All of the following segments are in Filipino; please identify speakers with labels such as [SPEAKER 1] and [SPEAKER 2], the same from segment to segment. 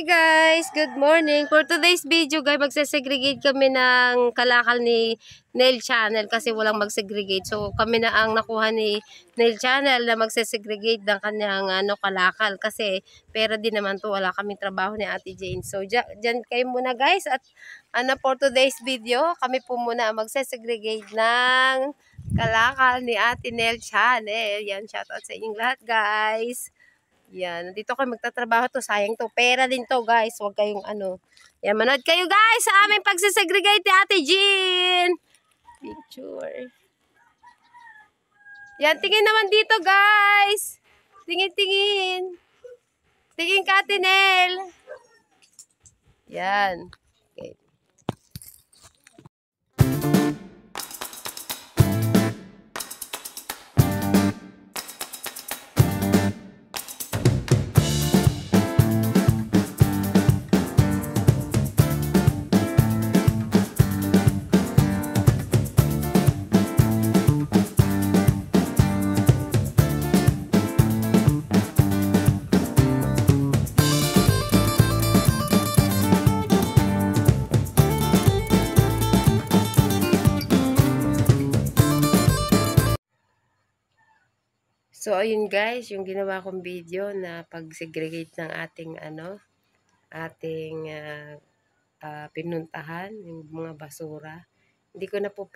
[SPEAKER 1] Hi guys! Good morning! For today's video guys, magsasegregate kami ng kalakal ni Nail Channel kasi walang magsegregate. So kami na ang nakuha ni Nail Channel na magsasegregate ng kanyang kalakal kasi pera din naman to, wala kaming trabaho ni Ate Jane. So dyan kayo muna guys at for today's video, kami po muna ang magsasegregate ng kalakal ni Ate Nail Channel. Yan, shoutout sa inyong lahat guys! Yan, dito kayo magtatrabaho to, sayang to. Pera din to, guys. Huwag kayong Yan, manood kayo, guys, sa aming pagsisegregate ni Ate Jean. Picture. Yan, tingin naman dito, guys. Tingin. Tingin ka, Ate Nel. Yan. Okay. So, ayun guys, yung ginawa kong video na pag-segregate ng ating pinuntahan, yung mga basura. Hindi ko na po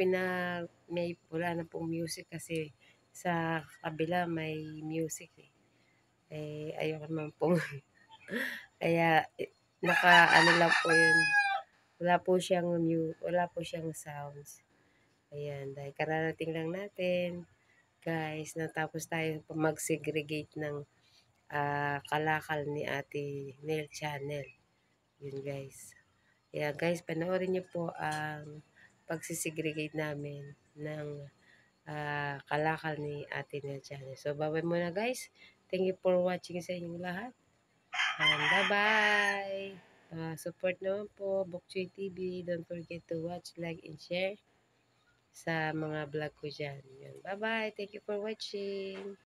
[SPEAKER 1] wala na pong music kasi sa kabila may music eh. Ayoko naman pong kaya lang po yun. Wala po siyang sounds. Ayan, dahil kararating lang natin. Guys, natapos tayo mag-segregate ng kalakal ni Ate Nail Channel. Yun guys. Kaya guys, panoorin niyo po ang pagsisegregate namin ng kalakal ni Ate Nail Channel. So, bye-bye muna guys. Thank you for watching sa inyong lahat. And bye-bye. Support naman po Bokchoy TV. Don't forget to watch, like, and share sa mga vlog ko dyan. Bye-bye. Thank you for watching.